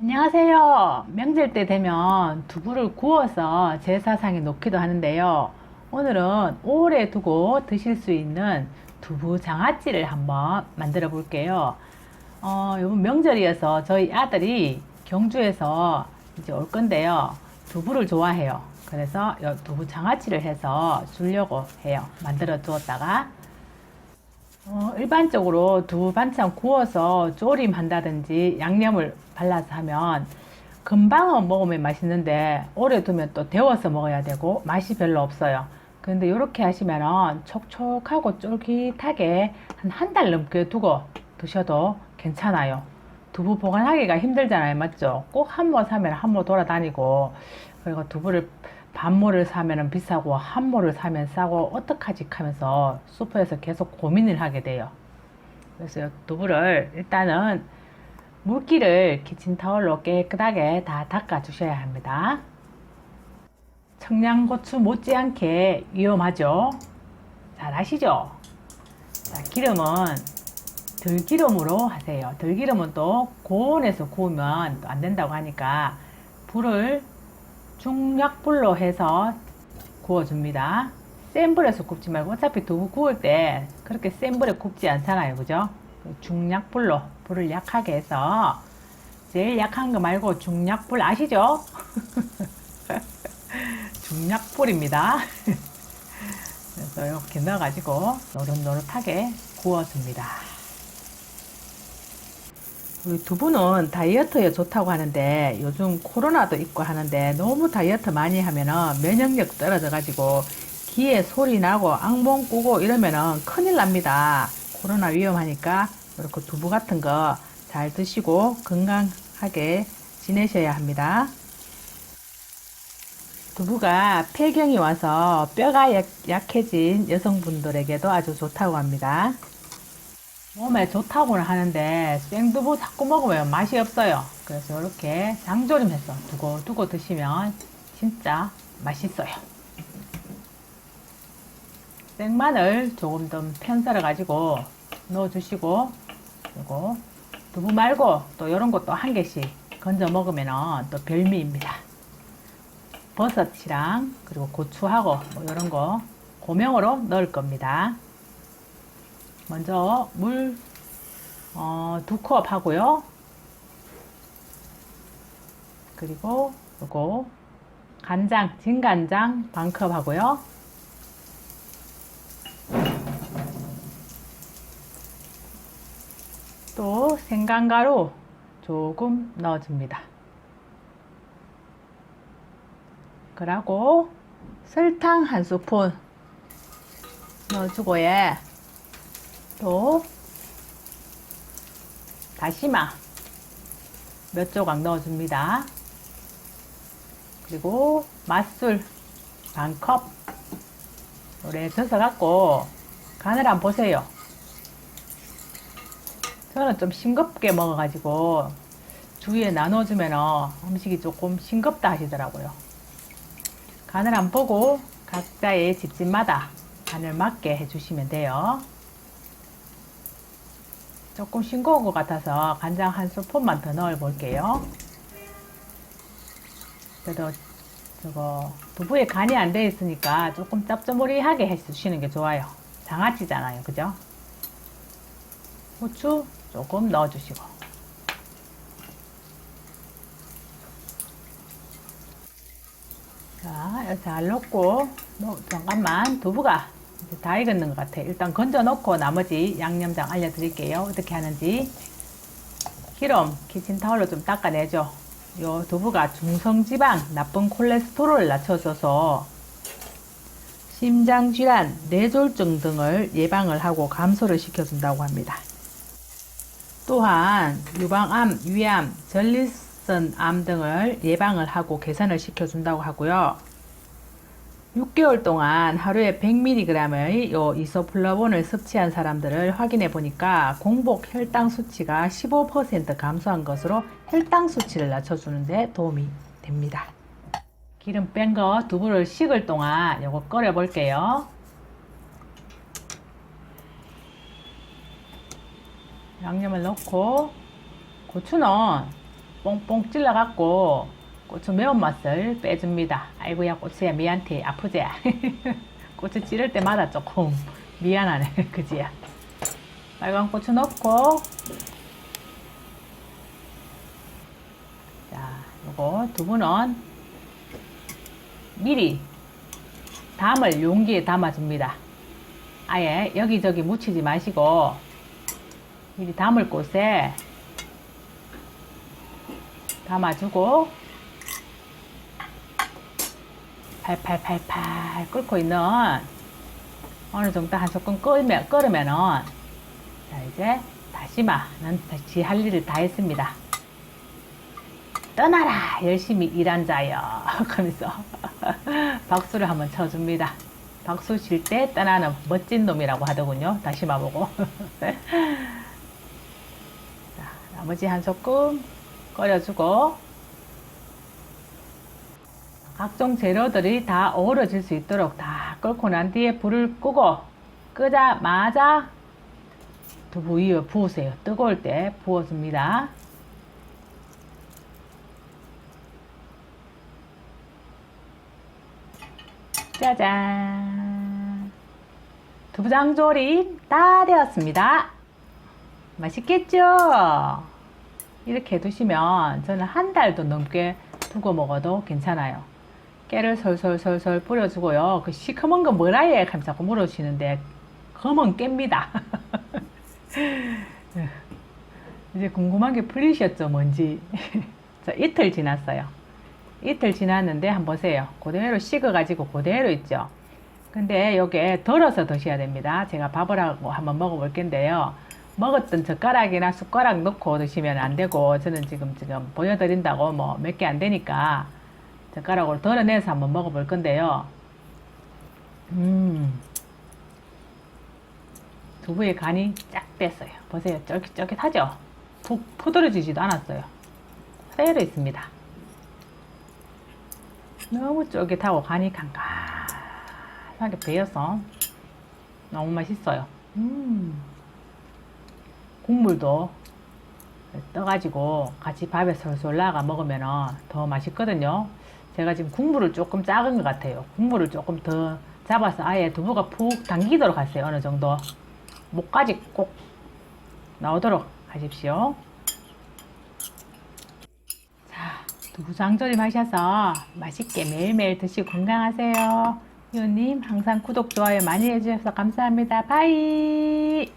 안녕하세요. 명절 때 되면 두부를 구워서 제사상에 놓기도 하는데요. 오늘은 오래 두고 드실 수 있는 두부 장아찌를 한번 만들어 볼게요. 이번 명절이어서 저희 아들이 경주에서 이제 올 건데요. 두부를 좋아해요. 그래서 이 두부 장아찌를 해서 주려고 해요. 만들어 두었다가 일반적으로 두부 반찬 구워서 조림한다든지 양념을 발라서 하면 금방은 먹으면 맛있는데 오래 두면 또 데워서 먹어야 되고 맛이 별로 없어요. 근데 이렇게 하시면 촉촉하고 쫄깃하게 한 달 넘게 두고 드셔도 괜찮아요. 두부 보관하기가 힘들잖아요. 맞죠? 꼭 한 모 사면 한 모 돌아다니고, 그리고 두부를 반모를 사면 비싸고 한 모를 사면 싸고 어떡하지 하면서 슈퍼에서 계속 고민을 하게 돼요. 그래서 두부를 일단은 물기를 키친타올로 깨끗하게 다 닦아 주셔야 합니다. 청양고추 못지않게 위험하죠. 잘 아시죠? 자, 기름은 들기름으로 하세요. 들기름은 또 고온에서 구우면 또 안 된다고 하니까 불을 중약불로 해서 구워줍니다. 센 불에서 굽지 말고 어차피 두부 구울 때 그렇게 센 불에 굽지 않잖아요. 그죠? 중약불로 불을 약하게 해서 제일 약한 거 말고 중약불 아시죠? 중약불입니다. 그래서 이렇게 넣어가지고 노릇노릇하게 구워줍니다. 우리 두부는 다이어트에 좋다고 하는데 요즘 코로나도 있고 하는데 너무 다이어트 많이 하면은 면역력 떨어져가지고 귀에 소리 나고 악몽 꾸고 이러면은 큰일 납니다. 코로나 위험하니까 이렇게 두부 같은 거 잘 드시고 건강하게 지내셔야 합니다. 두부가 폐경이 와서 뼈가 약해진 여성분들에게도 아주 좋다고 합니다. 몸에 좋다고는 하는데 생두부 자꾸 먹으면 맛이 없어요. 그래서 이렇게 장조림해서 두고 드시면 진짜 맛있어요. 생마늘 조금 더 편썰어 가지고 넣어주시고, 그리고 두부 말고 또 이런 것도 한 개씩 건져 먹으면 또 별미입니다. 버섯이랑 그리고 고추하고 뭐 이런 거 고명으로 넣을 겁니다. 먼저 물 2컵 하고요. 그리고 요거 간장, 진간장 반컵 하고요. 또 생강가루 조금 넣어줍니다. 그리고 설탕 한 스푼 넣어주고, 또 다시마 몇 조각 넣어줍니다. 그리고 맛술 반컵 오래 젖어 갖고 간을 한번 보세요. 저는 좀 싱겁게 먹어가지고 주위에 나눠주면 음식이 조금 싱겁다 하시더라고요. 간을 한번 보고 각자의 집집마다 간을 맞게 해주시면 돼요. 조금 싱거운 것 같아서 간장 한 스푼만 더 넣어 볼게요. 그래도 저거 두부에 간이 안 되어 있으니까 조금 짭조름하게 해주시는 게 좋아요. 장아찌잖아요. 그죠? 후추 조금 넣어주시고, 자, 잘 넣고 잠깐만 두부가 이제 다 익었는 것 같아요. 일단 건져 놓고 나머지 양념장 알려드릴게요. 어떻게 하는지. 기름 키친타올로 좀 닦아내죠. 요 두부가 중성지방, 나쁜 콜레스테롤을 낮춰줘서 심장질환, 뇌졸중 등을 예방을 하고 감소를 시켜준다고 합니다. 또한 유방암, 위암, 전립선암 등을 예방을 하고 개선을 시켜준다고 하고요. 6개월 동안 하루에 100mg의 요 이소플라본을 섭취한 사람들을 확인해 보니까 공복 혈당 수치가 15% 감소한 것으로 혈당 수치를 낮춰주는데 도움이 됩니다. 기름 뺀 거 두부를 식을 동안 요거 끓여 볼게요. 양념을 넣고, 고추는 뽕뽕 찔러갖고 고추 매운맛을 빼줍니다. 아이고야 고추야 미안해 아프지? 고추 찌를 때마다 조금 미안하네 그지야. 빨간 고추 넣고 자 요거 두부는 미리 담을 용기에 담아줍니다. 아예 여기저기 묻히지 마시고 미리 담을 곳에 담아주고 팔팔팔팔 끓고 있는 어느 정도 한 소끔 끓으면은 자 이제 다시마는 다시 할 일을 다 했습니다. 떠나라 열심히 일한 자여 하면서 박수를 한번 쳐줍니다. 박수 칠 때 떠나는 멋진 놈이라고 하더군요. 다시마 보고. 자, 나머지 한 소끔 끓여주고 각종 재료들이 다 어우러질 수 있도록 다 끓고 난 뒤에 불을 끄고 끄자마자 두부 위에 부으세요. 뜨거울 때 부어줍니다. 짜잔! 두부장조림 다 되었습니다. 맛있겠죠? 이렇게 두시면 저는 한 달도 넘게 두고 먹어도 괜찮아요. 깨를 솔솔솔솔 뿌려주고요. 그 시커먼 거 뭐라 해? 자꾸 물어주시는데 검은 깨입니다. 이제 궁금한 게 풀리셨죠? 뭔지. 저 이틀 지났어요. 이틀 지났는데 한번 보세요. 그대로 식어가지고 그대로 있죠. 근데 요게 덜어서 드셔야 됩니다. 제가 밥을 하고 한번 먹어볼 건데요. 먹었던 젓가락이나 숟가락 넣고 드시면 안 되고 저는 지금 보여드린다고 뭐 몇 개 안 되니까 젓가락으로 덜어내서 한번 먹어볼 건데요. 두부의 간이 쫙 뺐어요. 보세요. 쫄깃쫄깃하죠? 푹 퍼들어지지도 않았어요. 그대로 있습니다. 너무 쫄깃하고 간이 칸칸하게 배어서 너무 맛있어요. 국물도 떠가지고 같이 밥에 솔솔 나가 먹으면 더 맛있거든요. 제가 지금 국물을 조금 작은 것 같아요. 국물을 조금 더 잡아서 아예 두부가 푹 당기도록 하세요. 어느 정도 목까지 꼭 나오도록 하십시오. 자, 두부장조림 하셔서 맛있게 매일매일 드시고 건강하세요. 희우님 항상 구독, 좋아요 많이 해주셔서 감사합니다. 바이.